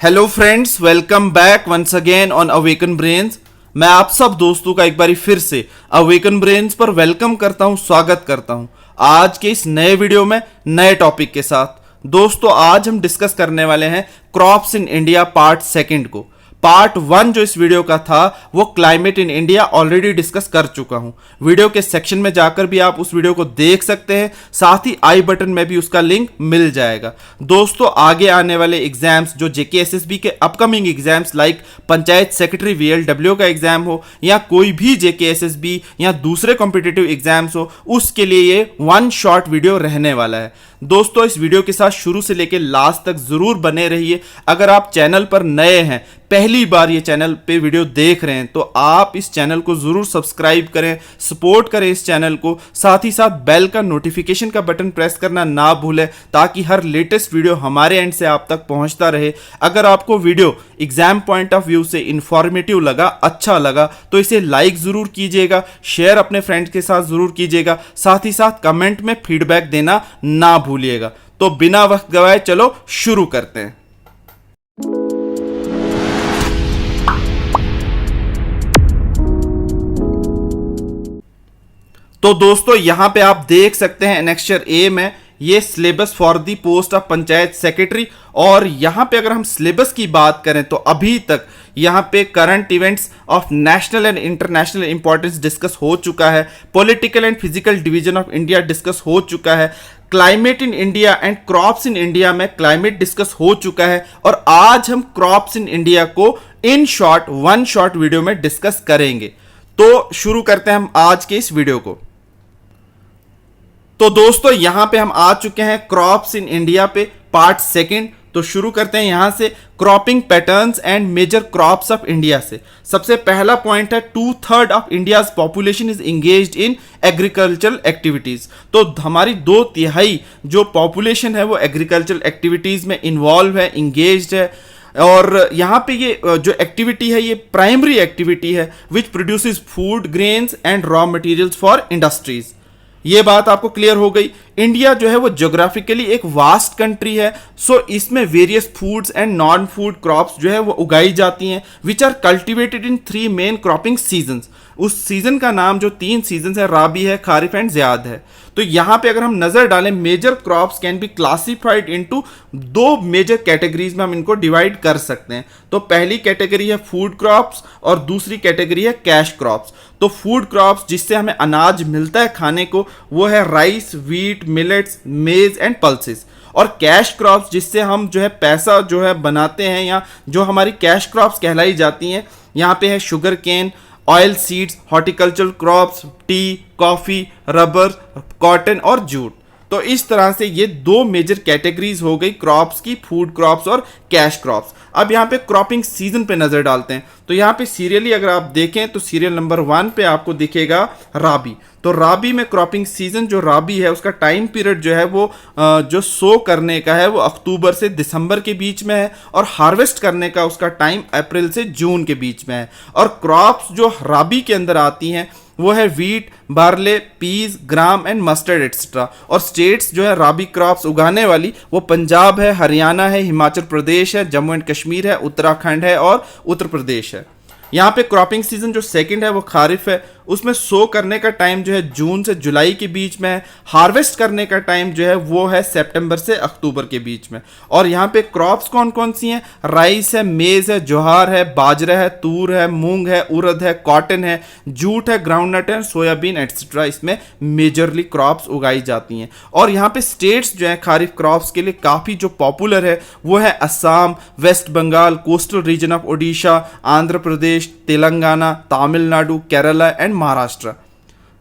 Hello friends, welcome back once again on awaken brains. मैं आप सब दोस्तों का एक बारी फिर से अवेकन ब्रेन्स पर वेलकम करता हूं, स्वागत करता हूं आज के इस नए वीडियो में नए टॉपिक के साथ। दोस्तों, आज हम डिस्कस करने वाले हैं crops in India part second को। पार्ट 1 जो इस वीडियो का था वो climate in India already discuss कर चुका हूं। वीडियो के सेक्शन में जाकर भी आप उस वीडियो को देख सकते हैं, साथ ही आई बटन में भी उसका लिंक मिल जाएगा। दोस्तों, आगे आने वाले एग्जाम्स जो जेकेएसएसबी के upcoming exams like panchayat secretary VLW का एग्जाम हो या कोई भी जेकेएसएसबी या दूसरे कॉम्पिटिटिव एग्जाम्स हो, उसके लिए ये वन शॉर्ट वीडियो रहने वाला है। दोस्तों, इस वीडियो के साथ शुरू से लेकर लास्ट तक जरूर बने रहिए। अगर आप चैनल पर नए हैं, पहली बार ये चैनल पे वीडियो देख रहे हैं, तो आप इस चैनल को जरूर सब्सक्राइब करें, सपोर्ट करें इस चैनल को। साथ ही साथ बेल का नोटिफिकेशन का बटन प्रेस करना ना भूलें ताकि हर लेटेस्ट वीडियो हमारे एंड से आप तक पहुंचता रहे। अगर आपको video exam point of view से इंफॉर्मेटिव लगा, अच्छा लगा, तो इसे लाइक जरूर कीजिएगा, शेयर अपने फ्रेंड्स के साथ जरूर कीजिएगा। साथ ही साथ कमेंट में फीडबैक देना ना भूलिएगा। तो बिना वक्त गवाए चलो शुरू करते हैं। तो दोस्तों, यहां पे आप देख सकते हैं एनेक्स्चर ए में ये syllabus for the post of panchayat secretary. और यहां पे अगर हम सिलेबस की बात करें तो अभी तक यहां पे current events of national and international importance discuss हो चुका है, political and physical division of India discuss हो चुका है, climate in India and crops in India में क्लाइमेट डिस्कस हो चुका है, और आज हम क्रॉप्स इन इंडिया को in short one short video में डिस्कस करेंगे। तो शुरू करते हैं हम आज के इस वीडियो को। तो दोस्तों, यहां पे हम आ चुके हैं क्रॉप्स इन इंडिया पे पार्ट सेकंड। तो शुरू करते हैं यहां से cropping patterns and major crops of India से। सबसे पहला पॉइंट है 2/3 of India's population is engaged in agricultural activities. तो हमारी 2/3 जो पॉपुलेशन है वो एग्रीकल्चरल एक्टिविटीज में इन्वॉल्व है, इंगेज्ड है। और यहाँ पे ये जो एक्टिविटी है ये प्राइमरी एक्टिविटी है which produces food, grains and raw materials for industries. ये बात आपको क्लियर हो गई। इंडिया जो है वो ज्योग्राफिकली एक वास्ट कंट्री है, सो इसमें various foods and non food crops जो है वो उगाई जाती हैं which are cultivated in 3 main cropping seasons. उस सीजन का नाम जो 3 सीजन है, राबी है, खारिफ एंड ज़ियाद है। तो यहाँ पे अगर हम नजर डालें, major crops can be classified into 2 major categories में हम इनको डिवाइड कर सकते हैं। तो पहली कैटेगरी है फूड क्रॉप्स और दूसरी कैटेगरी है कैश क्रॉप्स। तो फूड क्रॉप्स जिससे हमें अनाज मिलता है खाने को, वो है राइस, वीट, मिलेट्स, मेज एंड पल्सेस। और कैश क्रॉप्स जिससे हम जो है पैसा जो है बनाते हैं, या जो हमारी कैश क्रॉप्स कहलाई जाती हैं, यहाँ पे है sugar cane, oil seeds, horticultural crops, tea, coffee, rubber, cotton और जूट। तो इस तरह से ये 2 मेजर कैटेगरीज हो गई क्रॉप्स की, फूड क्रॉप्स और कैश क्रॉप्स। अब यहाँ पे क्रॉपिंग सीजन पे नजर डालते हैं। तो यहाँ पे सीरियली अगर आप देखें तो सीरियल नंबर 1 पे आपको दिखेगा राबी। तो राबी में क्रॉपिंग सीजन जो राबी है उसका टाइम पीरियड जो है वो जो सो करने का है वो अक्टूबर से दिसंबर के बीच में है, और हार्वेस्ट करने का उसका टाइम अप्रैल से जून के बीच में है। और क्रॉप्स जो राबी के अंदर आती हैं वो है wheat, barley, peas, gram and mustard etcetera. और स्टेट्स जो है राबी क्रॉप्स उगाने वाली वो पंजाब है, हरियाणा है, हिमाचल प्रदेश है, जम्मू एंड कश्मीर है, उत्तराखंड है और उत्तर प्रदेश है। यहाँ पे क्रॉपिंग सीजन जो सेकंड है वो खारिफ है, उसमें सो करने का टाइम जो है जून से जुलाई के बीच में है, हार्वेस्ट करने का टाइम जो है वो है सितंबर से अक्टूबर के बीच में। और यहाँ पे क्रॉप्स कौन कौन सी हैं? राइस है, मेज है, ज्वार है, बाजरा है, तूर है, मूंग है, उड़द है, कॉटन है, जूट है, ग्राउंडनट है, सोयाबीन एक्सेट्रा इसमें मेजरली क्रॉप्स उगाई जाती हैं। और यहाँ पे स्टेट्स जो है खारिफ क्रॉप्स के लिए काफ़ी जो पॉपुलर है वो है Assam, west Bengal, coastal region of Odisha, Andhra Pradesh, Telangana, Tamil Nadu, Kerala and Maharashtra.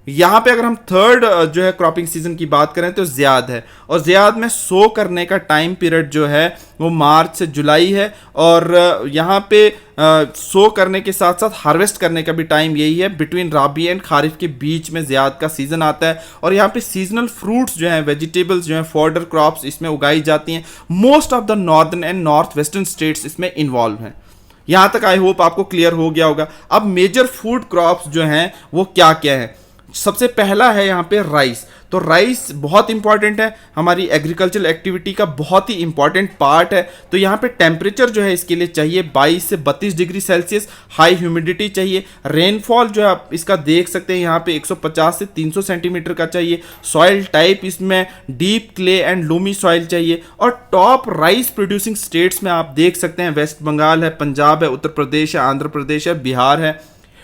यहां पे अगर हम थर्ड जो है क्रॉपिंग सीजन की बात करें तो ज़ियाद है, और ज़ियाद में सो करने का टाइम पीरियड जो है वो मार्च से जुलाई है। और यहाँ पे सो करने के साथ साथ हार्वेस्ट करने का भी टाइम यही है, बिटवीन राबी एंड खारिफ के बीच में ज़ियाद का सीजन आता है। और यहाँ पे सीजनल फ्रूट्स जो हैं, वेजिटेबल्स जो हैं, फॉडर क्रॉप्स इसमें उगाई जाती हैं। Most of the northern and north western states इसमें इन्वॉल्व हैं। यहां तक आई होप आपको क्लियर हो गया होगा। अब मेजर फूड क्रॉप्स जो हैं वो क्या क्या है? सबसे पहला है यहाँ पे राइस। तो राइस बहुत इंपॉर्टेंट है, हमारी एग्रीकल्चरल एक्टिविटी का बहुत ही इंपॉर्टेंट पार्ट है। तो यहाँ पे टेम्परेचर जो है इसके लिए चाहिए 22 से 32 डिग्री सेल्सियस, हाई ह्यूमिडिटी चाहिए, रेनफॉल जो है आप इसका देख सकते हैं यहाँ पे 150 से 300 सेंटीमीटर का चाहिए, सॉइल टाइप इसमें deep clay and Lumi soil चाहिए। और टॉप राइस प्रोड्यूसिंग स्टेट्स में आप देख सकते हैं वेस्ट बंगाल है, पंजाब है, उत्तर प्रदेश है, आंध्र प्रदेश है, बिहार है।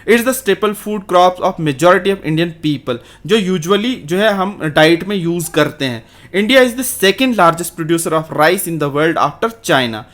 It's the staple food crops of majority of Indian people, जो यूजुअली जो है हम डाइट में यूज करते हैं। India is the second largest producer of rice in the world after China.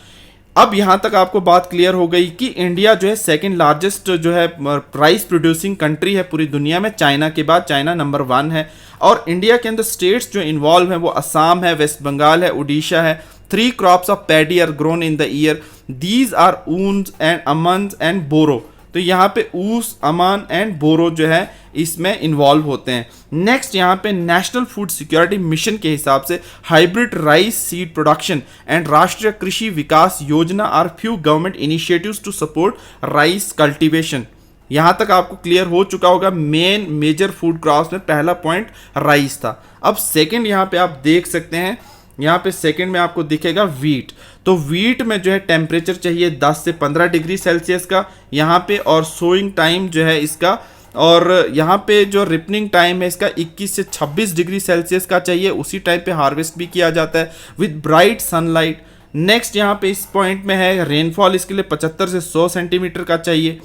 अब यहां तक आपको बात क्लियर हो गई कि इंडिया जो है सेकेंड लार्जेस्ट जो है राइस प्रोड्यूसिंग कंट्री है पूरी दुनिया में, चाइना के बाद चाइना नंबर 1 है। और इंडिया के अंदर स्टेट्स जो इन्वॉल्व हैं वो असम है, वेस्ट बंगाल है, उड़ीसा है। 3 crops of paddy are grown in the year, these are aus and amans and boro. तो यहाँ पे ऊस, अमान एंड बोरो जो है इसमें इन्वॉल्व होते हैं। नेक्स्ट यहाँ पे नेशनल फूड सिक्योरिटी मिशन के हिसाब से hybrid rice seed production and Rashtriya Krishi Vikas Yojana are few government initiatives to support rice cultivation. यहाँ तक आपको क्लियर हो चुका होगा, मेन मेजर फूड क्रॉप्स में पहला पॉइंट राइस था। अब सेकेंड यहाँ पे आप देख सकते हैं, यहाँ पे सेकंड में आपको दिखेगा वीट। तो वीट में जो है टेम्परेचर चाहिए 10 से 15 डिग्री सेल्सियस का यहाँ पे, और सोइंग टाइम जो है इसका, और यहाँ पे जो रिपनिंग टाइम है इसका 21 से 26 डिग्री सेल्सियस का चाहिए। उसी टाइम पे हार्वेस्ट भी किया जाता है विद ब्राइट सनलाइट। नेक्स्ट यहाँ पे इस पॉइंट में है रेनफॉल इसके लिए 75 से 100 सेंटीमीटर का चाहिए।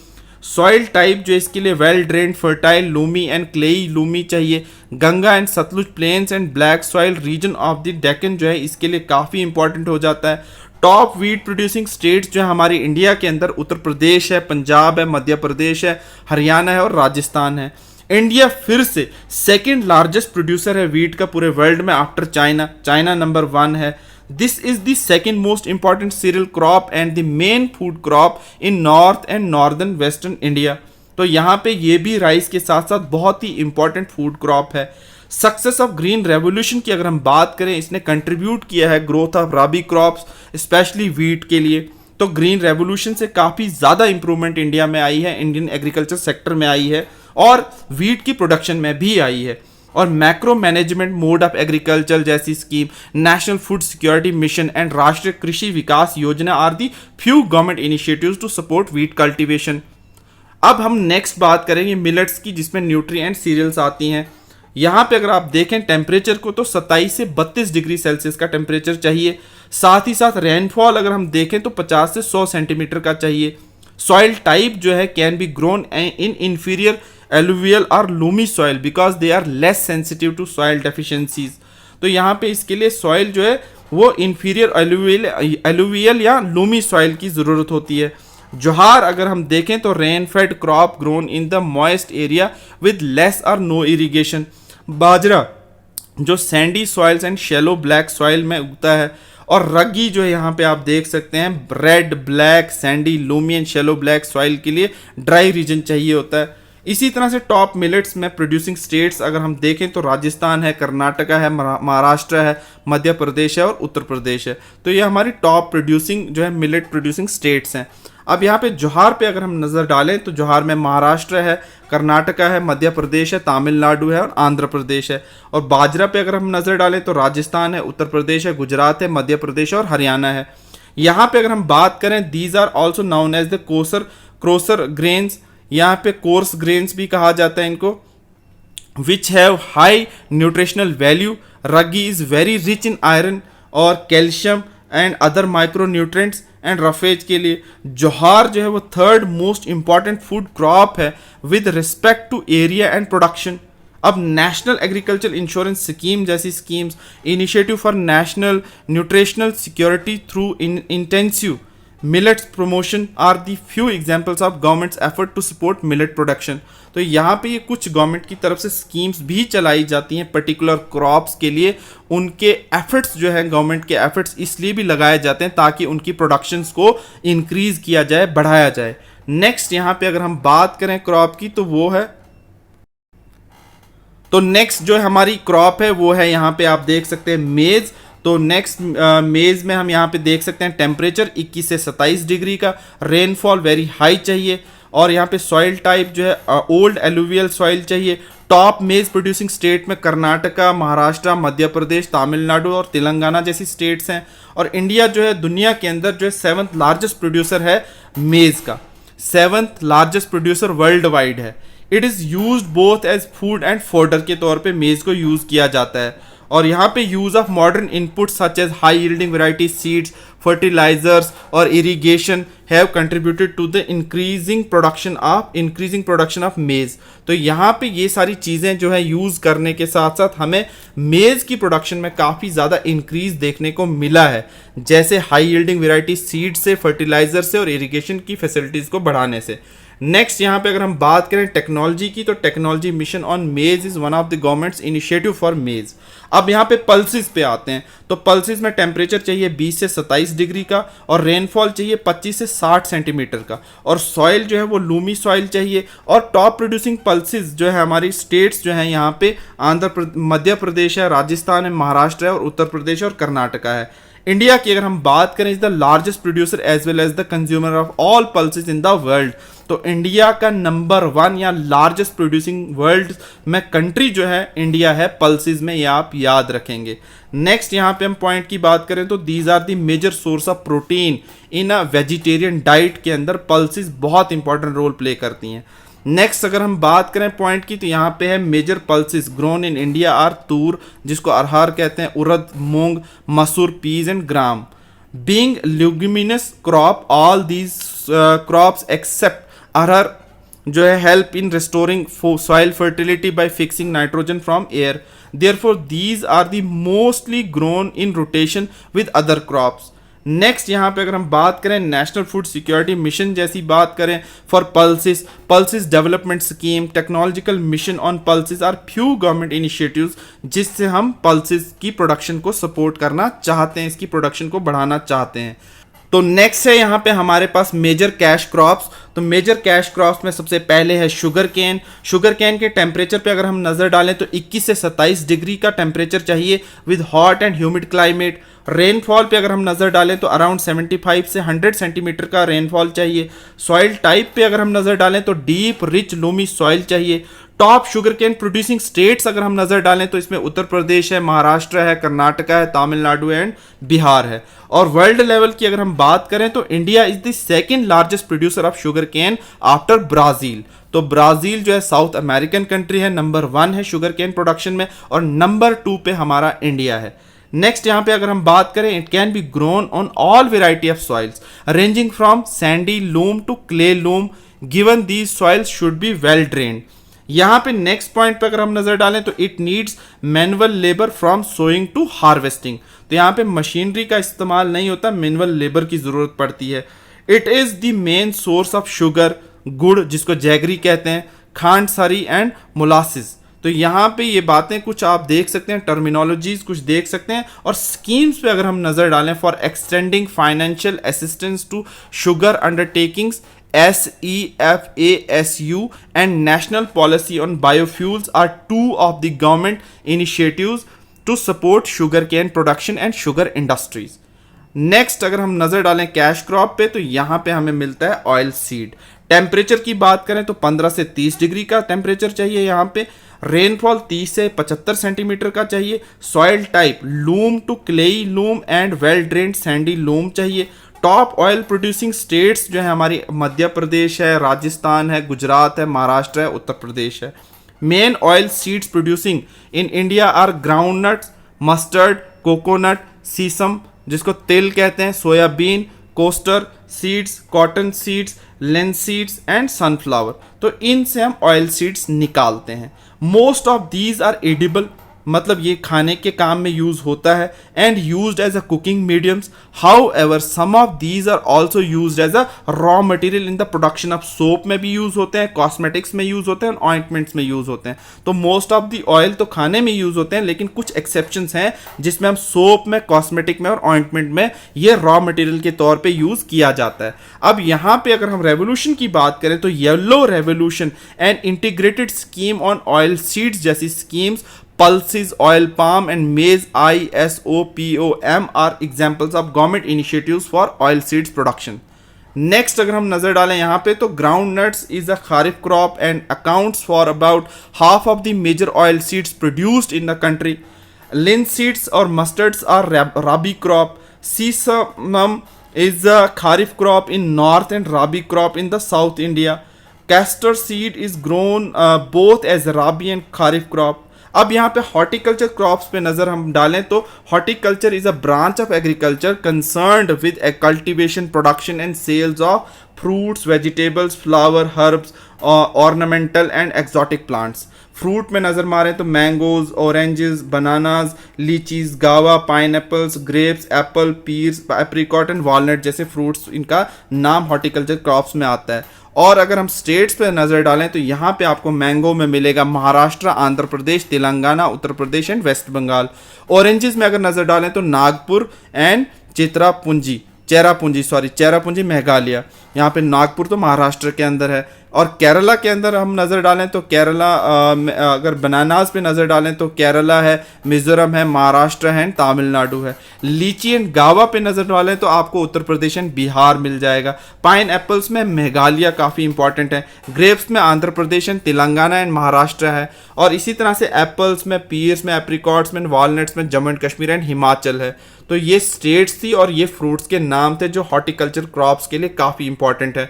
सॉइल टाइप जो इसके लिए well drained, fertile, loamy and clayey loamy चाहिए। Ganga and Satluj plains and black soil region of the Deccan जो है इसके लिए काफ़ी इंपॉर्टेंट हो जाता है। टॉप वीट प्रोड्यूसिंग स्टेट्स जो है हमारी इंडिया के अंदर उत्तर प्रदेश है, पंजाब है, मध्य प्रदेश है, हरियाणा है और राजस्थान है। इंडिया फिर से सेकेंड लार्जेस्ट प्रोड्यूसर है वीट का पूरे वर्ल्ड में आफ्टर चाइना। चाइना नंबर 1 है। This is the second most important cereal crop and the main food crop in north and northern western India. तो यहाँ पे ये भी राइस के साथ साथ बहुत ही इंपॉर्टेंट फूड क्रॉप है। सक्सेस ऑफ ग्रीन रेवोल्यूशन की अगर हम बात करें, इसने कंट्रीब्यूट किया है growth of rabi crops specially wheat के लिए। तो ग्रीन रेवोल्यूशन से काफ़ी ज़्यादा इंप्रूवमेंट इंडिया में आई है, इंडियन एग्रीकल्चर सेक्टर में आई है और वीट की प्रोडक्शन में भी आई है। और macro management mode of agriculture जैसी scheme, national food security mission and Rashtriya Krishi Vikas Yojana are the few government initiatives to support wheat cultivation. अब हम नेक्स्ट बात करेंगे मिलेट्स की, जिसमें न्यूट्रिएंट सीरियल्स आती हैं। यहाँ पे अगर आप देखें टेम्परेचर को तो 27 से 32 डिग्री सेल्सियस का टेम्परेचर चाहिए। साथ ही साथ रेनफॉल अगर हम देखें तो 50 से 100 सेंटीमीटर का चाहिए। सॉइल टाइप जो है can be grown in inferior alluvial और loamy soil because they are less sensitive to soil deficiencies. तो यहाँ पे इसके लिए सॉइल जो है वो इंफीरियर एलुवियल या लूमी सॉइल की ज़रूरत होती है। ज्वार अगर हम देखें तो rain fed crop grown in the moist area with less और नो इरिगेशन। बाजरा जो sandy soils and shallow black soil में उगता है। और रगी जो है यहाँ पे आप देख सकते हैं red, black, Sandy, Lumi and shallow black soil के लिए ड्राई रीजन चाहिए होता है। इसी तरह से टॉप मिलेट्स में प्रोड्यूसिंग स्टेट्स अगर हम देखें तो राजस्थान है, कर्नाटका है, महाराष्ट्र है, मध्य प्रदेश है और उत्तर प्रदेश है। तो ये हमारी टॉप प्रोड्यूसिंग जो है मिलेट प्रोड्यूसिंग स्टेट्स हैं। अब यहाँ पे ज्वार पे अगर हम नज़र डालें तो ज्वार में महाराष्ट्र है, कर्नाटका है, मध्य प्रदेश है, तमिलनाडु है और आंध्र प्रदेश है। और बाजरा पे अगर हम नज़र डालें तो राजस्थान है, उत्तर प्रदेश है, गुजरात है, मध्य प्रदेश और हरियाणा है। यहाँ पे अगर हम बात करें these are also known as the coarser grains, यहाँ पे कोर्स ग्रेन्स भी कहा जाता है इनको, which have high nutritional value. Ragi is very rich in iron और calcium and other micro nutrients and roughage के लिए। ज्वार जो है वो third most important food crop है with respect to area and production. अब नेशनल एग्रीकल्चर इंश्योरेंस स्कीम जैसी schemes, initiative for national nutritional security through intensive millets promotion are the few examples of government's effort to support millet production. तो यहाँ पे ये कुछ government की तरफ से स्कीम्स भी चलाई जाती हैं पर्टिकुलर क्रॉप्स के लिए। उनके एफर्ट्स जो है गवर्नमेंट के एफर्ट्स इसलिए भी लगाए जाते हैं ताकि उनकी प्रोडक्शंस को इंक्रीज किया जाए, बढ़ाया जाए। नेक्स्ट यहाँ पे अगर हम बात करें क्रॉप की तो वो है, तो नेक्स्ट जो हमारी क्रॉप है वो है यहाँ पे आप देख सकते हैं मेज। तो नेक्स्ट मेज में हम यहाँ पे देख सकते हैं टेम्परेचर 21 से 27 डिग्री का, रेनफॉल वेरी हाई चाहिए और यहाँ पे सॉइल टाइप जो है ओल्ड एलुवियल सॉइल चाहिए। टॉप मेज प्रोड्यूसिंग स्टेट में कर्नाटका, महाराष्ट्र, मध्य प्रदेश, तमिलनाडु और तेलंगाना जैसी स्टेट्स हैं। और इंडिया जो है दुनिया के अंदर जो है 7th लार्जेस्ट प्रोड्यूसर है मेज का, 7th largest producer world wide है। It is use both as food and fodder के तौर पे मेज को यूज़ किया जाता है। और यहाँ पे use of modern input such as high yielding variety seeds, fertilizers और irrigation have contributed to the increasing production of maize. तो यहाँ पे ये सारी चीज़ें जो है यूज़ करने के साथ साथ हमें मेज की प्रोडक्शन में काफ़ी ज़्यादा इंक्रीज देखने को मिला है, जैसे हाई यील्डिंग वैरायटी सीड से, फर्टिलाइजर से और इरिगेशन की फैसिलिटीज़ को बढ़ाने से। नेक्स्ट यहाँ पे अगर हम बात करें टेक्नोलॉजी की, तो टेक्नोलॉजी मिशन ऑन मेज is one of the governments initiative for मेज। अब यहाँ पे पल्सेस पे आते हैं, तो पल्सेस में टेम्परेचर चाहिए 20 से 27 डिग्री का और रेनफॉल चाहिए 25 से 60 सेंटीमीटर का, और सॉइल जो है वो लूमी सॉइल चाहिए। और टॉप प्रोड्यूसिंग पल्सेस जो है हमारी स्टेट्स जो हैं यहाँ पे मध्य प्रदेश है, राजस्थान है, महाराष्ट्र है और उत्तर प्रदेश और कर्नाटका है। इंडिया की अगर हम बात करें, is the largest producer as well as the consumer of all pulses in the world. तो इंडिया का नंबर 1 या लार्जेस्ट प्रोड्यूसिंग वर्ल्ड में कंट्री जो है इंडिया है पल्सेस में, ये आप याद रखेंगे। नेक्स्ट यहाँ पे हम पॉइंट की बात करें तो these are the major source of protein in a vegetarian diet के अंदर पल्सेस बहुत इंपॉर्टेंट रोल प्ले करती हैं। नेक्स्ट अगर हम बात करें पॉइंट की, तो यहाँ पे है major pulses grown in India are tur, जिसको अरहर कहते हैं, urad, moong, masoor, peas and gram. Being leguminous crop, all these crops except arhar जो है help in restoring soil fertility by fixing nitrogen from air. Therefore these are the mostly grown in rotation with other crops. Next यहाँ पे अगर हम बात करें national food security mission जैसी बात करें for pulses development scheme, technological mission on pulses are few government initiatives जिससे हम पल्सेस की प्रोडक्शन को सपोर्ट करना चाहते हैं, इसकी प्रोडक्शन को बढ़ाना चाहते हैं। तो नेक्स्ट है यहाँ पे हमारे पास मेजर कैश क्रॉप्स। तो मेजर कैश क्रॉप्स में सबसे पहले है शुगर केन। शुगर केन के टेम्परेचर पे अगर हम नज़र डालें तो 21 से 27 डिग्री का टेम्परेचर चाहिए with hot and humid climate. Rainfall पे अगर हम नज़र डालें तो अराउंड 75 से 100 सेंटीमीटर का रेनफॉल चाहिए। सॉइल टाइप पे अगर हम नज़र डालें तो डीप रिच लूमी सॉइल चाहिए। Top sugar cane producing states अगर हम नज़र डालें तो इसमें उत्तर प्रदेश है, महाराष्ट्र है, कर्नाटका है, तमिलनाडु एंड बिहार है। और वर्ल्ड लेवल की अगर हम बात करें तो India is the second largest producer of sugar cane after Brazil. तो ब्राज़ील जो है साउथ अमेरिकन कंट्री है, नंबर 1 है शुगर केन प्रोडक्शन में, और नंबर 2 पे हमारा इंडिया है। नेक्स्ट यहाँ पे अगर हम बात करें, it can be grown on all variety of soils ranging from sandy loam to clay loam, given these soils should be well drained. यहाँ पे नेक्स्ट पॉइंट पे अगर हम नजर डालें तो it needs manual labour from sowing to harvesting. तो यहाँ पे मशीनरी का इस्तेमाल नहीं होता, मैनुअल लेबर की जरूरत पड़ती है। It is the main source of sugar, गुड़ जिसको जैगरी कहते हैं, खांड सारी एंड मोलासिस। तो यहाँ पे ये बातें कुछ आप देख सकते हैं, टर्मिनोलॉजीज कुछ देख सकते हैं। और स्कीम्स पे अगर हम नजर डालें, for extending financial assistance to sugar undertakings, SEFASU and National Policy on Biofuels are two of the government initiatives to support sugarcane production and sugar industries. Next अगर हम नज़र डालें कैश क्रॉप पे तो यहाँ पे हमें मिलता है ऑयल सीड। टेम्परेचर की बात करें तो 15 से 30 डिग्री का टेम्परेचर चाहिए यहाँ पे। रेनफॉल 30 से 75 सेंटीमीटर का चाहिए। Soil type loam to clayey loam and well drained sandy loam चाहिए। टॉप ऑयल प्रोड्यूसिंग स्टेट्स जो है हमारी मध्य प्रदेश है, राजस्थान है, गुजरात है, महाराष्ट्र है, उत्तर प्रदेश है। Main oil seeds producing in India are groundnuts, mustard, coconut, sesame जिसको तिल कहते हैं, soybean, castor seeds, cotton seeds, linseeds and sunflower. तो इनसे हम ऑयल सीड्स निकालते हैं। Most of these are edible, मतलब ये खाने के काम में यूज होता है, and used as a cooking mediums. However some of these are also used as a raw material in the production of soap में भी यूज होते हैं, कॉस्मेटिक्स में यूज होते हैं, और ऑइंटमेंट्स में यूज होते हैं। तो मोस्ट ऑफ द ऑयल तो खाने में यूज होते हैं, लेकिन कुछ एक्सेप्शंस हैं जिसमें हम सोप में, कॉस्मेटिक में और ऑइंटमेंट में ये रॉ मटेरियल के तौर पे यूज किया जाता है। अब यहाँ पे अगर हम रेवोल्यूशन की बात करें तो yellow revolution and integrated scheme on oil seeds जैसी schemes, pulses, oil palm and maize ISOPOM are examples of government initiatives for oil seeds production. Next अगर हम नजर डालें यहाँ पे तो ground nuts is a kharif crop and accounts for about half of the major oil seeds produced in the country. Linseeds or mustards are rabi crop. Sesame is a kharif crop in north and rabi crop in the south India. Castor seed is grown both as rabi and kharif crop. अब यहाँ पे horticulture crops पे नज़र हम डालें तो horticulture is a branch of agriculture concerned with a cultivation production and sales of fruits vegetables flower herbs ornamental and exotic plants. Fruit में नज़र मारें तो mangoes oranges bananas lychees guava pineapples grapes apple pears apricot and walnut जैसे fruits इनका नाम horticulture crops में आता है. और अगर हम स्टेट्स पे नज़र डालें तो यहाँ पे आपको मैंगो में मिलेगा Maharashtra Andhra Pradesh Telangana Uttar Pradesh and waste Bengal. Oranges में अगर नज़र डालें तो नागपुर एंड चेरापूंजी मेघालय. यहाँ पे नागपुर तो महाराष्ट्र के अंदर है. और केरला के अंदर हम नज़र डालें तो केरला अगर बनानास पे नज़र डालें तो केरला है मिजोरम है महाराष्ट्र है तमिलनाडु है. लीची एंड गावा पे नज़र डालें तो आपको उत्तर प्रदेश एंड बिहार मिल जाएगा. पाइन एप्पल्स में मेघालय काफ़ी इंपॉर्टेंट है. ग्रेप्स में आंध्र प्रदेश एंड तेलंगाना एंड महाराष्ट्र है. और इसी तरह से एप्पल्स में पीर्स में एप्रिकॉट्स में वॉलनट्स में जम्मू एंड कश्मीर एंड हिमाचल है. तो ये स्टेट्स थी और ये फ्रूट्स के नाम थे जो हॉर्टिकल्चर क्रॉप्स के लिए काफ़ी इंपॉर्टेंट है.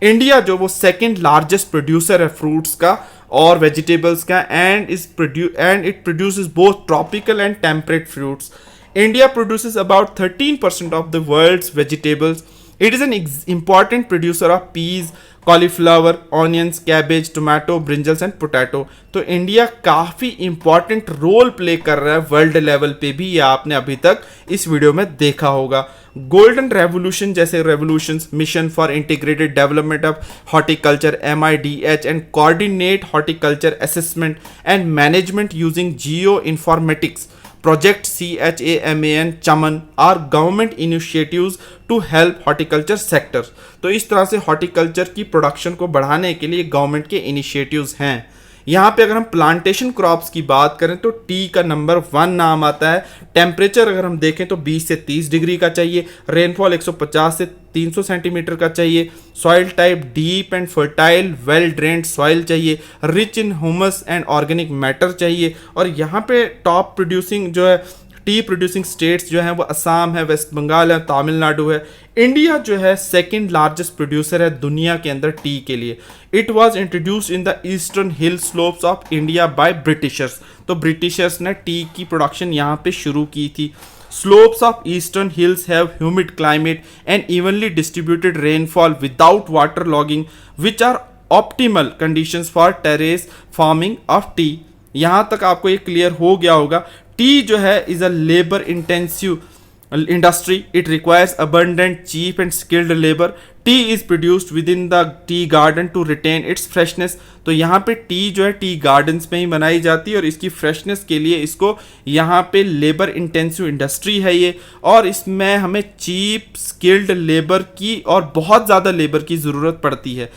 इंडिया जो वो सेकंड लार्जेस्ट प्रोड्यूसर है फ्रूट्स का और वेजिटेबल्स का and it produces both tropical and temperate fruits. India produces about 13% of the world's vegetables. It is an important producer of peas, cauliflower onions cabbage tomato brinjals and potato. तो India काफ़ी important role play कर रहा है world level पे भी. ये आपने अभी तक इस वीडियो में देखा होगा. गोल्डन रेवोल्यूशन जैसे revolutions mission for integrated development of horticulture MIDH and coordinate horticulture assessment and management using geo informatics Project CHAMAN Chaman are government initiatives to help horticulture sector. तो इस तरह से हॉर्टिकल्चर की प्रोडक्शन को बढ़ाने के लिए गवर्नमेंट के इनिशिएटिव्स हैं. यहाँ पे अगर हम प्लांटेशन क्रॉप्स की बात करें तो टी का नंबर 1 नाम आता है. टेम्परेचर अगर हम देखें तो 20 से 30 डिग्री का चाहिए. रेनफॉल 150 से 300 सेंटीमीटर का चाहिए. Soil type deep and fertile well drained soil चाहिए. Rich in humus and organic matter चाहिए. और यहाँ पे टॉप प्रोड्यूसिंग जो है टी प्रोड्यूसिंग स्टेट्स जो हैं वो असम है वेस्ट बंगाल है तमिलनाडु है. इंडिया जो है सेकंड लार्जेस्ट प्रोड्यूसर है दुनिया के अंदर टी के लिए. It was introduced in the eastern hill slopes of India by Britishers. तो ब्रिटिशर्स ने टी की प्रोडक्शन यहाँ पे शुरू की थी. Slopes of eastern hills have humid climate and evenly distributed rainfall without waterlogging, which are optimal conditions for terrace farming of tea. यहाँ तक आपको ये क्लियर हो गया होगा. टी जो है is a labour intensive industry. It requires abundant, cheap and skilled labor. Tea is produced within the tea garden to retain its freshness. तो यहाँ पे टी जो है टी गार्डन्स में ही बनाई जाती है और इसकी फ्रेशनेस के लिए इसको यहाँ पे लेबर इंटेंसिव इंडस्ट्री है ये. और इसमें हमें चीप स्किल्ड लेबर की और बहुत ज़्यादा लेबर की ज़रूरत पड़ती है.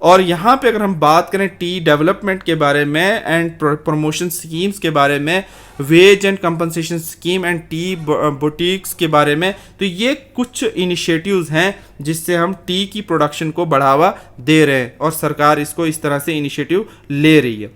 और यहाँ पे अगर हम बात करें टी डेवलपमेंट के बारे में एंड प्रमोशन स्कीम्स के बारे में wage and compensation scheme and tea boutiques के बारे में तो ये कुछ इनिशिएटिव्स हैं जिससे हम टी की प्रोडक्शन को बढ़ावा दे रहे हैं और सरकार इसको इस तरह से इनिशिएटिव ले रही है.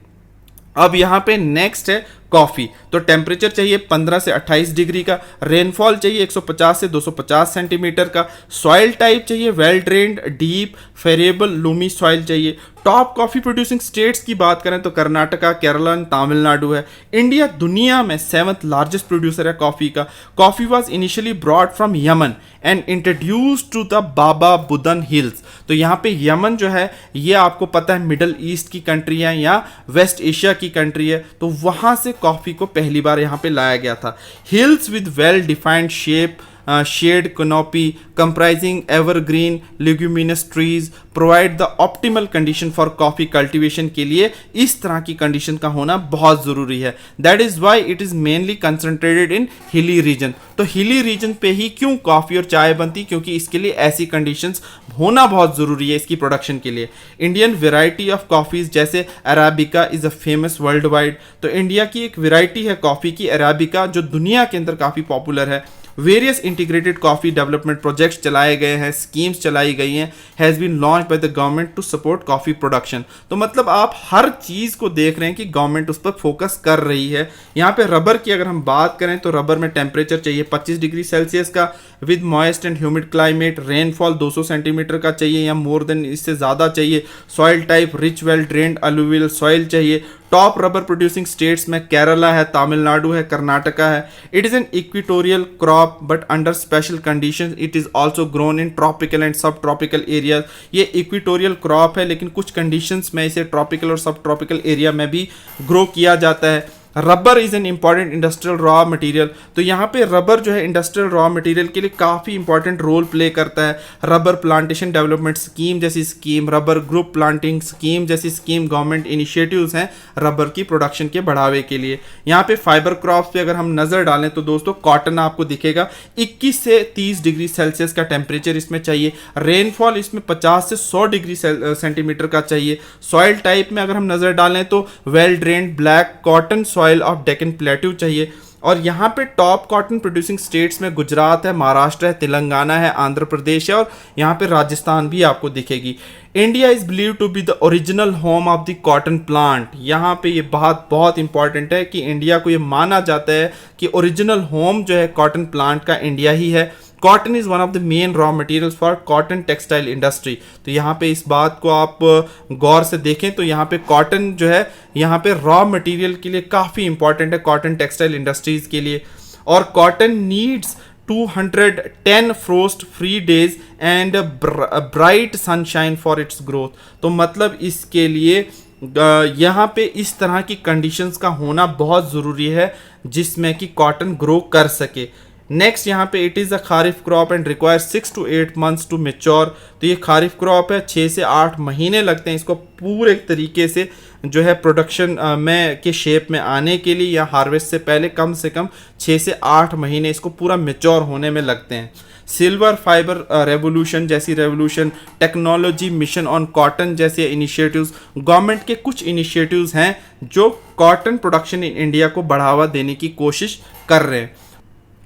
अब यहाँ पे नेक्स्ट है कॉफ़ी. तो टेम्परेचर चाहिए 15 से 28 डिग्री का. रेनफॉल चाहिए 150 से 250 सेंटीमीटर का. सॉइल टाइप चाहिए well drained deep friable loamy soil चाहिए. टॉप कॉफ़ी प्रोड्यूसिंग स्टेट्स की बात करें तो कर्नाटका केरला तमिलनाडु है. इंडिया दुनिया में 7th लार्जेस्ट प्रोड्यूसर है कॉफ़ी का. Coffee was initially brought from Yemen and introduced to the Baba Budan hills. तो यहाँ पे यमन जो है ये आपको पता है मिडल ईस्ट की कंट्री है या वेस्ट एशिया की कंट्री है. तो वहाँ से कॉफ़ी को पहली बार यहाँ पे लाया गया था. Hills with well defined shape shade canopy comprising evergreen leguminous trees provide the optimal condition for coffee cultivation के लिए इस तरह की कंडीशन का होना बहुत ज़रूरी है. That is why it is mainly concentrated in hilly region. तो हिली रीजन पे ही क्यों कॉफ़ी और चाय बनती, क्योंकि इसके लिए ऐसी कंडीशंस होना बहुत ज़रूरी है इसकी प्रोडक्शन के लिए. इंडियन वेराइटी ऑफ कॉफ़ीज़ जैसे arabica is a famous world wide. तो इंडिया की एक वेराइटी है कॉफ़ी की अराबिका जो दुनिया के अंदर काफ़ी पॉपुलर है. Various integrated coffee development projects चलाए गए हैं, स्कीम्स चलाई गई हैं, has been launch by the government to support coffee production. तो मतलब आप हर चीज़ को देख रहे हैं कि गवर्नमेंट उस पर फोकस कर रही है। यहाँ पे रबर की अगर हम बात करें तो रबर में टेम्परेचर चाहिए 25 डिग्री सेल्सियस का with moist and humid climate, rainfall 200 centimetre का चाहिए या मोर देन इससे ज़्यादा चाहिए, soil type rich well drained alluvial soil चाहिए। टॉप रबर प्रोड्यूसिंग स्टेट्स में केरला है, तमिलनाडु है, कर्नाटका है। It is N equatorial crop but under special conditions it is also grown in tropical and सब ट्रॉपिकल एरियाज। ये इक्विटोरियल क्रॉप है लेकिन कुछ कंडीशंस में इसे ट्रॉपिकल और सब ट्रॉपिकल एरिया में भी ग्रो किया जाता है। Rubber is an important industrial raw material. तो यहाँ पे रबर जो है इंडस्ट्रियल रॉ मटेरियल के लिए काफ़ी इंपॉर्टेंट रोल प्ले करता है। रबर प्लांटेशन डेवलपमेंट स्कीम जैसी scheme, rubber group planting scheme जैसी स्कीम गवर्नमेंट इनिशिएटिव्स हैं रबर की प्रोडक्शन के बढ़ावे के लिए। यहाँ पे फाइबर क्रॉप्स पे अगर हम नज़र डालें तो दोस्तों कॉटन आपको दिखेगा 21 से 30 डिग्री सेल्सियस का टेम्परेचर इसमें चाहिए। रेनफॉल इसमें 50 से 100 डिग्री सेंटीमीटर का चाहिए। सॉइल टाइप में अगर हम नज़र डालें तो well drained black cotton soil of Deccan plateau चाहिए। और यहाँ पे टॉप कॉटन प्रोड्यूसिंग स्टेट्स में गुजरात है, महाराष्ट्र है, तेलंगाना है, आंध्र प्रदेश है और यहाँ पे राजस्थान भी आपको दिखेगी। India is believe to be the original home of the cotton plant. यहाँ पे ये बात बहुत इंपॉर्टेंट है कि इंडिया को ये माना जाता है कि ओरिजिनल होम जो है कॉटन प्लांट का इंडिया ही है। Cotton is one of the main raw materials for cotton textile industry. तो यहाँ पे इस बात को आप गौर से देखें तो यहाँ पे कॉटन जो है यहाँ पे रॉ मटेरियल के लिए काफ़ी इंपॉर्टेंट है कॉटन टेक्सटाइल इंडस्ट्रीज़ के लिए। और cotton needs 210 frost free days and bright sunshine for its growth. तो मतलब इसके लिए यहाँ पे इस तरह की कंडीशंस का होना बहुत ज़रूरी है जिसमें कि कॉटन ग्रो कर सके। नेक्स्ट यहाँ पे it is a kharif crop and require 6 to 8 months to mature. तो ये खारिफ क्रॉप है, 6 से 8 महीने लगते हैं इसको पूरे तरीके से जो है प्रोडक्शन में के शेप में आने के लिए या हार्वेस्ट से पहले कम से कम 6 से 8 महीने इसको पूरा मेच्योर होने में लगते हैं। सिल्वर फाइबर रेवोल्यूशन जैसी revolution, technology mission on cotton जैसे इनिशिएटिव्स, गवर्नमेंट के कुछ इनिशिएटिव्स हैं जो कॉटन प्रोडक्शन इन इंडिया को बढ़ावा देने की कोशिश कर रहे हैं।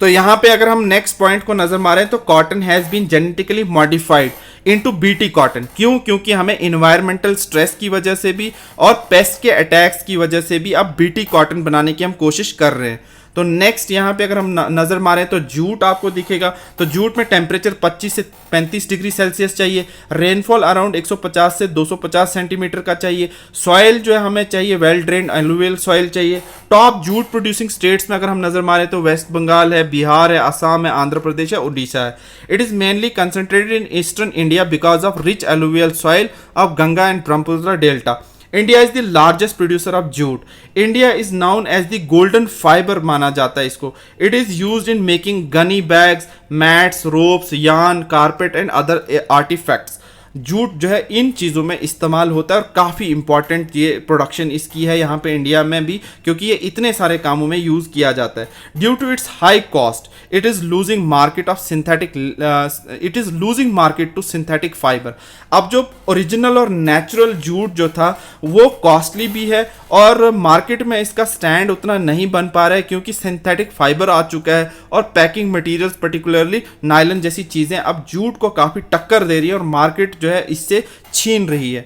तो यहाँ पे अगर हम नेक्स्ट पॉइंट को नजर मारें तो cotton has been genetically modified into BT cotton. क्यों? क्योंकि हमें इन्वायरमेंटल स्ट्रेस की वजह से भी और पेस्ट के अटैक्स की वजह से भी अब बीटी कॉटन बनाने की हम कोशिश कर रहे हैं। तो नेक्स्ट यहाँ पे अगर हम नज़र मारें तो जूट आपको दिखेगा। तो जूट में टेम्परेचर 25 से 35 डिग्री सेल्सियस चाहिए। रेनफॉल अराउंड 150 से 250 सेंटीमीटर का चाहिए। सॉइल जो है हमें चाहिए वेल ड्रेन्ड अलुवियल सॉइल चाहिए। टॉप जूट प्रोड्यूसिंग स्टेट्स में अगर हम नज़र मारें तो वेस्ट बंगाल है, बिहार है, असम है, आंध्र प्रदेश है, उड़ीसा है। It is mainly concentrated in eastern India because of rich alluvial soil of Ganga and Brahmaputra delta. India is the largest producer of jute. India is known as the golden fibre माना जाता है इसको। It is used in making gunny bags, mats, ropes, yarn, carpet and other artifacts. Jute जो है इन चीज़ों में इस्तेमाल होता है और काफ़ी इंपॉर्टेंट ये प्रोडक्शन इसकी है यहाँ पे इंडिया में भी, क्योंकि ये इतने सारे कामों में यूज़ किया जाता है। Due to its high cost it is losing market of synthetic it is losing market to synthetic fibre. अब जो ओरिजिनल और नेचुरल जूट जो था वो कॉस्टली भी है और मार्केट में इसका स्टैंड उतना नहीं बन पा रहा है क्योंकि सिंथेटिक फाइबर आ चुका है और पैकिंग मटेरियल्स पर्टिकुलरली नायलन जैसी चीज़ें अब जूट को काफ़ी टक्कर दे रही है और मार्केट जो है इससे छीन रही है।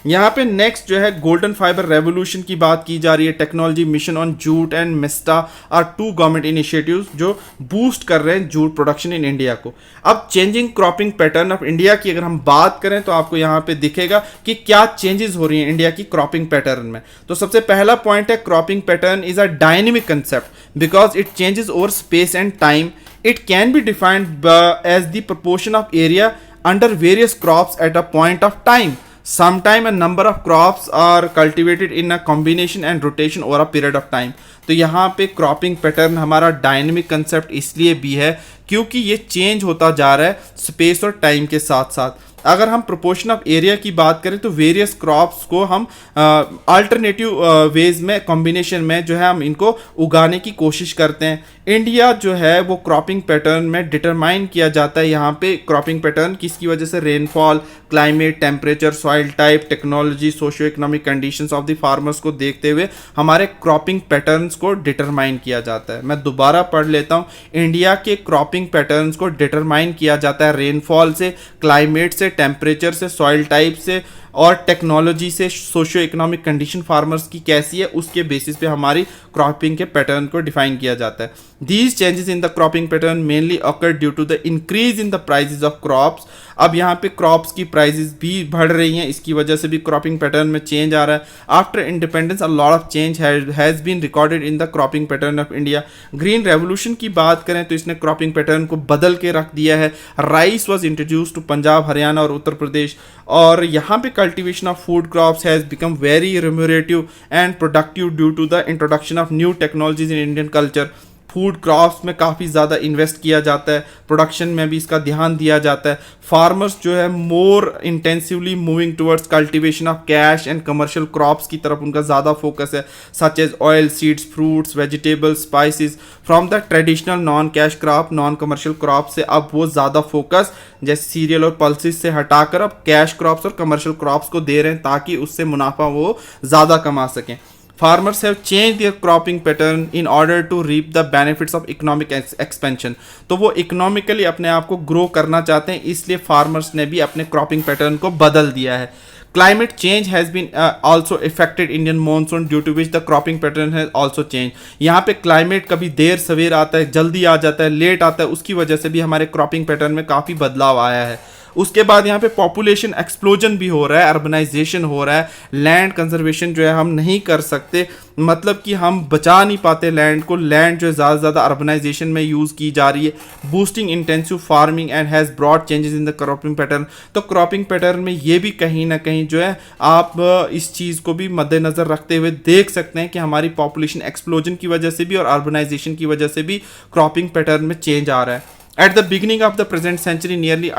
यहाँ पे नेक्स्ट जो है गोल्डन फाइबर रेवोल्यूशन की बात की जा रही है। Technology mission on jute and mesta are two government initiatives जो बूस्ट कर रहे हैं जूट प्रोडक्शन इन इंडिया को। अब changing cropping pattern of India की अगर हम बात करें तो आपको यहाँ पे दिखेगा कि क्या चेंजेस हो रही हैं इंडिया की क्रॉपिंग पैटर्न में। तो सबसे पहला पॉइंट है cropping pattern is a dynamic concept because it changes over space and time. It can be defined as the proportion of area under various crops at a point of time. Sometime a number of crops are cultivated in a combination and rotation over a period of time. तो यहाँ पे cropping pattern हमारा dynamic concept इसलिए भी है क्योंकि ये change होता जा रहा है स्पेस और टाइम के साथ साथ। अगर हम प्रोपोर्शन ऑफ एरिया की बात करें तो वेरियस क्रॉप्स को हम अल्टरनेटिव वेज में कॉम्बिनेशन में जो है हम इनको उगाने की कोशिश करते हैं। इंडिया जो है वो क्रॉपिंग पैटर्न में डिटरमाइन किया जाता है। यहाँ पे क्रॉपिंग पैटर्न किसकी वजह से, rainfall, climate, temperature, soil type, technology, socio economic conditions of the farmers को देखते हुए हमारे क्रॉपिंग पैटर्न्स को डिटरमाइन किया जाता है। मैं दोबारा पढ़ लेता हूँ, इंडिया के क्रॉपिंग पैटर्न्स को डिटरमाइन किया जाता है रेनफॉल से, क्लाइमेट से, टेम्परेचर से, सॉइल टाइप से और टेक्नोलॉजी से, सोशियो इकोनॉमिक कंडीशन फार्मर्स की कैसी है उसके बेसिस पे हमारी क्रॉपिंग के पैटर्न को डिफाइन किया जाता है। These changes in the cropping pattern mainly occur due to the increase in the prices of crops. अब यहाँ पे क्रॉप्स की प्राइसेस भी बढ़ रही हैं, इसकी वजह से भी क्रॉपिंग पैटर्न में चेंज आ रहा है। After independence a lot of change has been recorded in the cropping pattern of India. Green revolution की बात करें तो इसने क्रॉपिंग पैटर्न को बदल के रख दिया है। Rice was introduce to Punjab, Haryana और उत्तर प्रदेश, और यहाँ पे cultivation of food crops has become very remunerative and productive due to the introduction of new technologies in Indian culture. फूड क्रॉप्स में काफ़ी ज़्यादा इन्वेस्ट किया जाता है, प्रोडक्शन में भी इसका ध्यान दिया जाता है। फार्मर्स जो है more intensively moving towards cultivation of cash and commercial crops की तरफ उनका ज़्यादा फोकस है, such as oil seeds, fruits, vegetables, spices from the traditional non cash crop, non commercial crop से अब वो ज़्यादा फोकस जैसे सीरियल और पल्सेस से हटाकर अब कैश क्रॉप्स और कमर्शियल क्रॉप्स को दे रहे हैं ताकि उससे मुनाफा वो ज़्यादा कमा सकें। Farmers have changed their cropping pattern in order to reap the benefits of economic expansion। तो वो इकोनॉमिकली अपने आप को ग्रो करना चाहते हैं, इसलिए फार्मर्स ने भी अपने क्रॉपिंग पैटर्न को बदल दिया है। Climate change has been also affected Indian monsoon due to which the cropping pattern has also changed। यहाँ पे क्लाइमेट कभी देर सवेर आता है, जल्दी आ जाता है, लेट आता है, उसकी वजह से भी हमारे क्रॉपिंग पैटर्न में काफ़ी बदलाव आया है। उसके बाद यहाँ पे पॉपुलेशन एक्सप्लोजन भी हो रहा है, अर्बनाइजेशन हो रहा है, लैंड कंजर्वेशन जो है हम नहीं कर सकते, मतलब कि हम बचा नहीं पाते लैंड को, लैंड जो है ज़्यादा से ज़्यादा अर्बनाइजेशन में यूज़ की जा रही है। Boosting intensive farming and has brought changes in the cropping pattern. तो क्रॉपिंग पैटर्न में ये भी कहीं ना कहीं जो है आप इस चीज़ को भी मद्देनज़र रखते हुए देख सकते हैं कि हमारी पॉपुलेशन एक्सप्लोजन की वजह से भी और अर्बनाइजेशन की वजह से भी क्रॉपिंग पैटर्न में चेंज आ रहा है। At the beginning of the present century nearly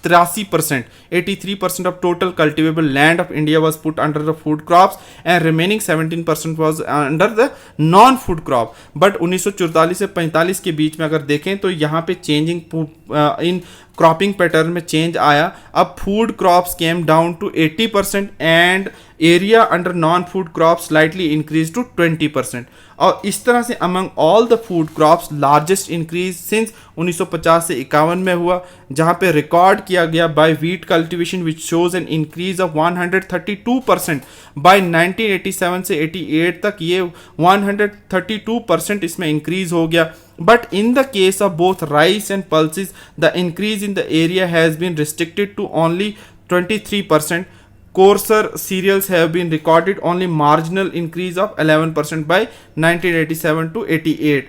83%, 83% of total cultivable land of India was put under the food crops and remaining 17% was under the non-food crop। But 1944 से 45 के बीच में अगर देखें तो यहाँ पे चेंजिंग इन क्रॉपिंग पैटर्न में change आया। अब food crops came down to 80% and area under non food crop slightly increase to 20%। और इस तरह से among all the food crops largest increase since 1950 से 51 में हुआ, जहां पे रिकॉर्ड किया गया by wheat cultivation which shows an increase of 132%। By 1987 से 88 तक ये 132% इसमें इंक्रीज हो गया। But in the case of both rice and pulses, the increase in the area has been restricted to only 23%. Coarser cereals have been recorded only marginal increase of 11% by 1987 to 88।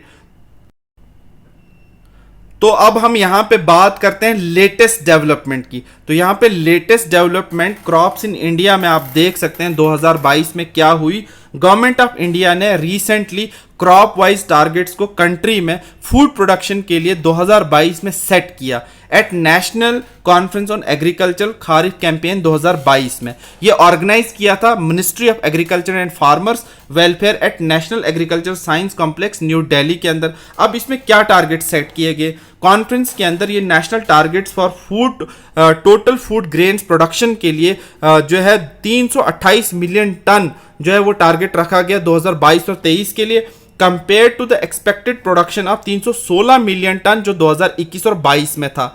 तो अब हम यहाँ पे बात करते हैं लेटेस्ट डेवलपमेंट की। तो यहाँ पे latest development crops in India में आप देख सकते हैं 2022 में क्या हुई। गवर्नमेंट ऑफ इंडिया ने रिसेंटली क्रॉप वाइज टारगेट्स को कंट्री में फूड प्रोडक्शन के लिए 2022 में सेट किया at national conference on agriculture kharif campaign 2022 में। ये ऑर्गेनाइज किया था ministry of agriculture and farmers welfare at national agriculture science complex new Delhi के अंदर। अब इसमें क्या टारगेट सेट किए गए कॉन्फ्रेंस के अंदर? ये national targets for food total food grains production के लिए जो है 328 मिलियन टन जो है वो टारगेट रखा गया 2022 और 23 के लिए, compare to the expected production of 316 million tonne जो 2021 और 22 में था।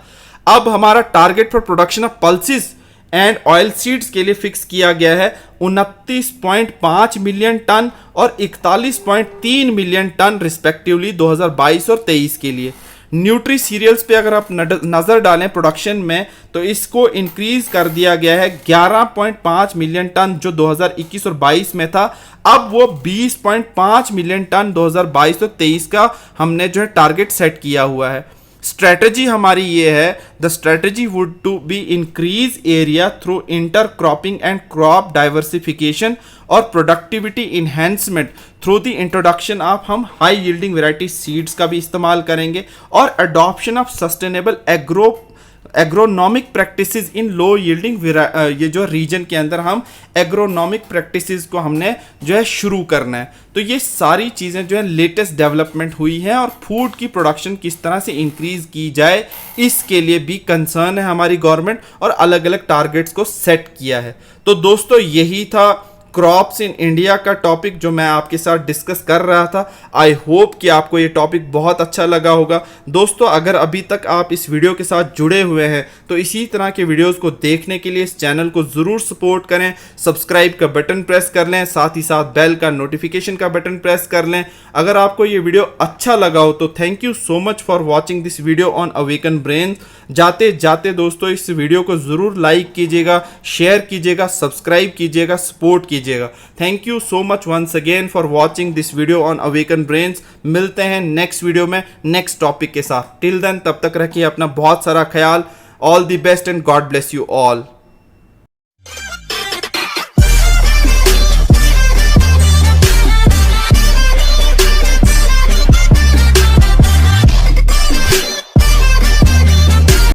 अब हमारा target for production of pulses and oil seeds के लिए फिक्स किया गया है 29.5 मिलियन टन और 41.3 मिलियन टन रिस्पेक्टिवली 2022 और 23 के लिए। न्यूट्री सीरियल्स पे अगर आप नज़र डालें प्रोडक्शन में तो इसको इंक्रीज कर दिया गया है 11.5 मिलियन टन जो 2021 और 22 में था, अब वो 20.5 मिलियन टन 2022 और 23 का हमने जो है टारगेट सेट किया हुआ है। स्ट्रेटजी हमारी ये है, the strategy would to be increase area through inter cropping and crop diversification और productivity enhancement through the introduction of हम हाई यील्डिंग वेराइटी सीड्स का भी इस्तेमाल करेंगे और adoption of sustainable agronomic practices in low yielding ये जो reason के अंदर हम एग्रोनॉमिक प्रैक्टिसेस को हमने जो है शुरू करना है। तो ये सारी चीज़ें जो है लेटेस्ट डेवलपमेंट हुई हैं और फूड की प्रोडक्शन किस तरह से इंक्रीज की जाए इसके लिए भी कंसर्न है हमारी गवर्नमेंट और अलग अलग टारगेट्स को सेट किया है। तो दोस्तों यही था क्रॉप्स इन इंडिया का टॉपिक जो मैं आपके साथ डिस्कस कर रहा था। आई होप कि आपको ये टॉपिक बहुत अच्छा लगा होगा। दोस्तों अगर अभी तक आप इस वीडियो के साथ जुड़े हुए हैं तो इसी तरह के वीडियोस को देखने के लिए इस चैनल को ज़रूर सपोर्ट करें, सब्सक्राइब का बटन प्रेस कर लें, साथ ही साथ बेल का नोटिफिकेशन का बटन प्रेस कर लें। अगर आपको ये वीडियो अच्छा लगा हो तो thank you so much for watching this video on awaken brains. जाते जाते दोस्तों इस वीडियो को ज़रूर लाइक कीजिएगा, शेयर कीजिएगा, सब्सक्राइब कीजिएगा, सपोर्ट कीजिएगा। Thank you so much once again for watching this video on awaken brains. मिलते हैं नेक्स्ट वीडियो में नेक्स्ट टॉपिक के साथ। टिल देन तब तक रखिए अपना बहुत सारा ख्याल। All the best and God bless you all.